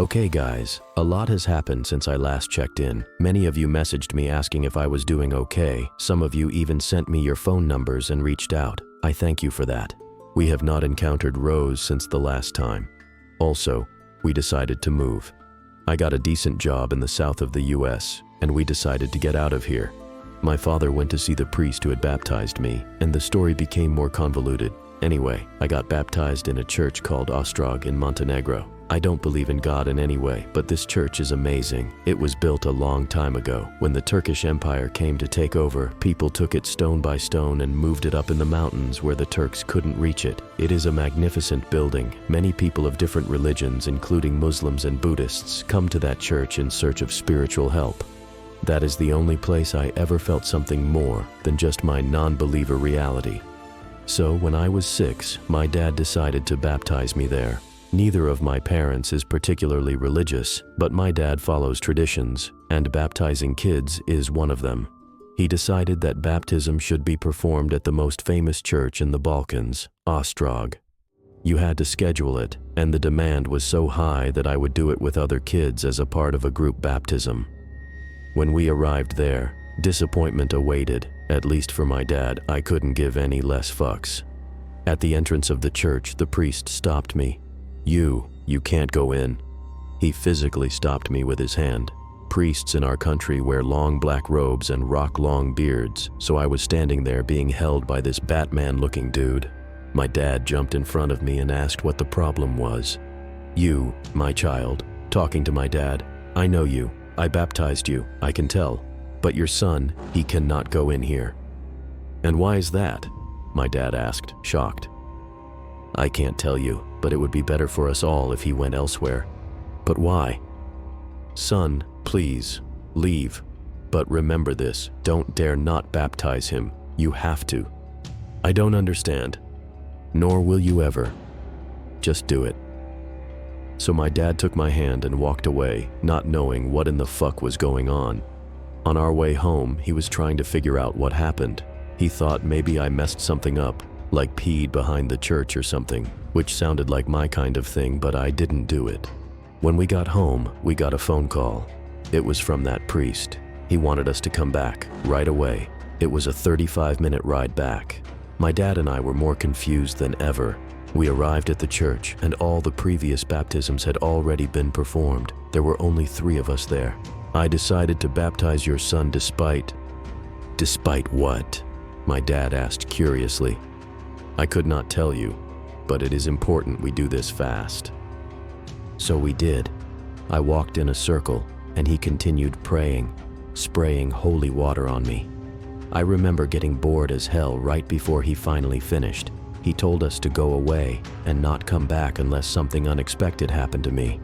Okay guys, a lot has happened since I last checked in. Many of you messaged me asking if I was doing okay. Some of you even sent me your phone numbers and reached out. I thank you for that. We have not encountered Rose since the last time. Also, we decided to move. I got a decent job in the south of the US, and we decided to get out of here. My father went to see the priest who had baptized me, and the story became more convoluted. Anyway, I got baptized in a church called Ostrog in Montenegro. I don't believe in God in any way, but this church is amazing. It was built a long time ago. When the Turkish Empire came to take over, people took it stone by stone and moved it up in the mountains where the Turks couldn't reach it. It is a magnificent building. Many people of different religions, including Muslims and Buddhists, come to that church in search of spiritual help. That is the only place I ever felt something more than just my non-believer reality. So when I was 6, my dad decided to baptize me there. Neither of my parents is particularly religious, but my dad follows traditions, and baptizing kids is one of them. He decided that baptism should be performed at the most famous church in the Balkans, Ostrog. You had to schedule it, and the demand was so high that I would do it with other kids as a part of a group baptism. When we arrived there, disappointment awaited. At least for my dad, I couldn't give any less fucks. At the entrance of the church, the priest stopped me. You can't go in. He physically stopped me with his hand. Priests in our country wear long black robes and rock long beards, so I was standing there being held by this Batman-looking dude. My dad jumped in front of me and asked what the problem was. "You, my child," talking to my dad, "I know you. I baptized you, I can tell. But your son, he cannot go in here." "And why is that?" my dad asked, shocked. "I can't tell you, but it would be better for us all if he went elsewhere." "But why?" "Son, please, leave. But remember this, don't dare not baptize him. You have to." "I don't understand." "Nor will you ever. Just do it." So my dad took my hand and walked away, not knowing what in the fuck was going on. On our way home, he was trying to figure out what happened. He thought maybe I messed something up, like peed behind the church or something, which sounded like my kind of thing, but I didn't do it. When we got home, we got a phone call. It was from that priest. He wanted us to come back, right away. It was a 35-minute ride back. My dad and I were more confused than ever. We arrived at the church, and all the previous baptisms had already been performed. There were only 3 of us there. "I decided to baptize your son despite..." "Despite what?" my dad asked curiously. "I could not tell you, but it is important we do this fast." So we did. I walked in a circle, and he continued praying, spraying holy water on me. I remember getting bored as hell right before he finally finished. He told us to go away and not come back unless something unexpected happened to me.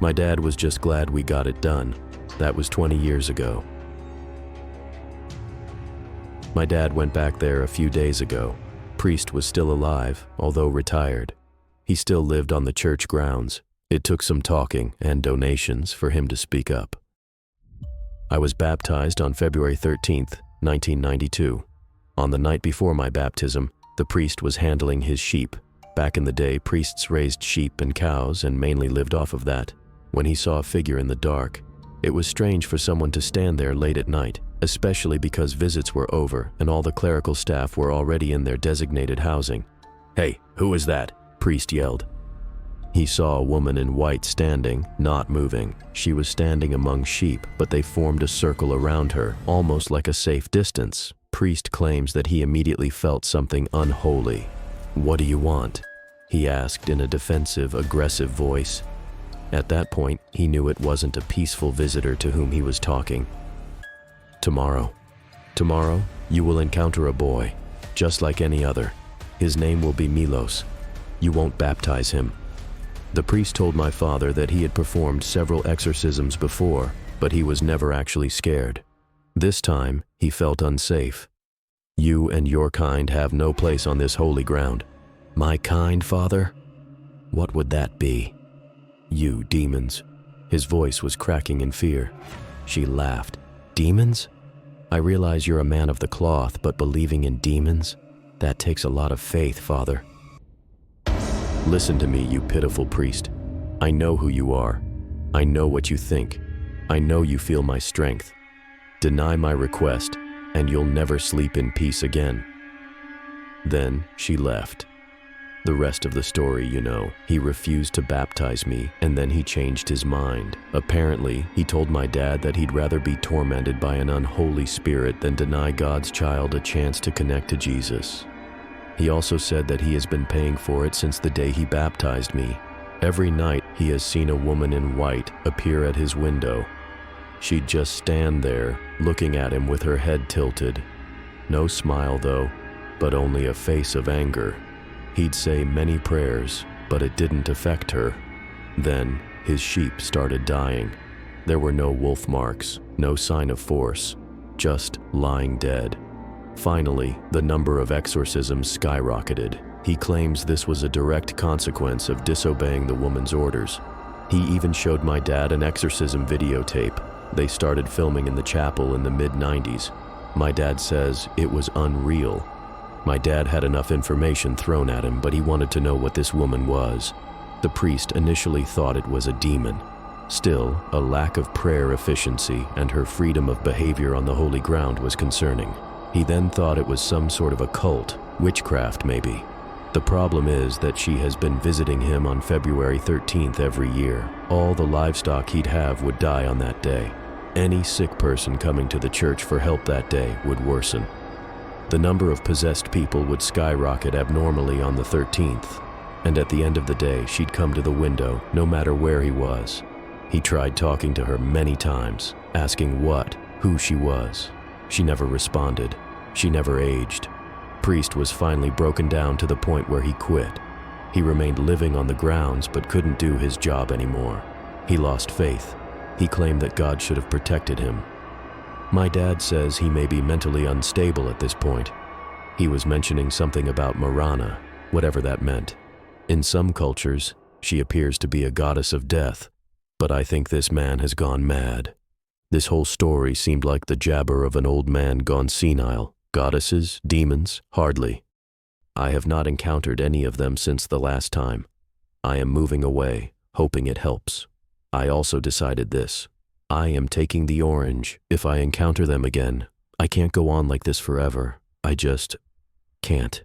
My dad was just glad we got it done. That was 20 years ago. My dad went back there a few days ago. Priest was still alive, although retired. He still lived on the church grounds. It took some talking and donations for him to speak up. I was baptized on February 13th, 1992. On the night before my baptism, the priest was handling his sheep. Back in the day, priests raised sheep and cows and mainly lived off of that. When he saw a figure in the dark, it was strange for someone to stand there late at night, especially because visits were over and all the clerical staff were already in their designated housing. "Hey, who is that?" priest yelled. He saw a woman in white standing, not moving. She was standing among sheep, but they formed a circle around her, almost like a safe distance. Priest claims that he immediately felt something unholy. "What do you want?" he asked in a defensive, aggressive voice. At that point, he knew it wasn't a peaceful visitor to whom he was talking. Tomorrow, you will encounter a boy, just like any other. His name will be Milos. You won't baptize him." The priest told my father that he had performed several exorcisms before, but he was never actually scared. This time, he felt unsafe. "You and your kind have no place on this holy ground." "My kind, father? What would that be?" "You demons." His voice was cracking in fear. She laughed. "Demons? I realize you're a man of the cloth, but believing in demons? That takes a lot of faith, father." "Listen to me, you pitiful priest. I know who you are. I know what you think. I know you feel my strength. Deny my request, and you'll never sleep in peace again." Then she left. The rest of the story, you know. He refused to baptize me, and then he changed his mind. Apparently, he told my dad that he'd rather be tormented by an unholy spirit than deny God's child a chance to connect to Jesus. He also said that he has been paying for it since the day he baptized me. Every night, he has seen a woman in white appear at his window. She'd just stand there, looking at him with her head tilted. No smile, though, but only a face of anger. He'd say many prayers, but it didn't affect her. Then, his sheep started dying. There were no wolf marks, no sign of force, just lying dead. Finally, the number of exorcisms skyrocketed. He claims this was a direct consequence of disobeying the woman's orders. He even showed my dad an exorcism videotape. They started filming in the chapel in the mid-90s. My dad says it was unreal. My dad had enough information thrown at him, but he wanted to know what this woman was. The priest initially thought it was a demon. Still, a lack of prayer efficiency and her freedom of behavior on the holy ground was concerning. He then thought it was some sort of a cult, witchcraft maybe. The problem is that she has been visiting him on February 13th every year. All the livestock he'd have would die on that day. Any sick person coming to the church for help that day would worsen. The number of possessed people would skyrocket abnormally on the 13th, and at the end of the day, she'd come to the window no matter where he was. He tried talking to her many times, asking who she was. She never responded. She never aged. Priest was finally broken down to the point where he quit. He remained living on the grounds but couldn't do his job anymore. He lost faith. He claimed that God should have protected him. My dad says he may be mentally unstable at this point. He was mentioning something about Marana, whatever that meant. In some cultures, she appears to be a goddess of death, but I think this man has gone mad. This whole story seemed like the jabber of an old man gone senile. Goddesses, demons, hardly. I have not encountered any of them since the last time. I am moving away, hoping it helps. I also decided this. I am taking the orange. If I encounter them again, I can't go on like this forever. I just can't.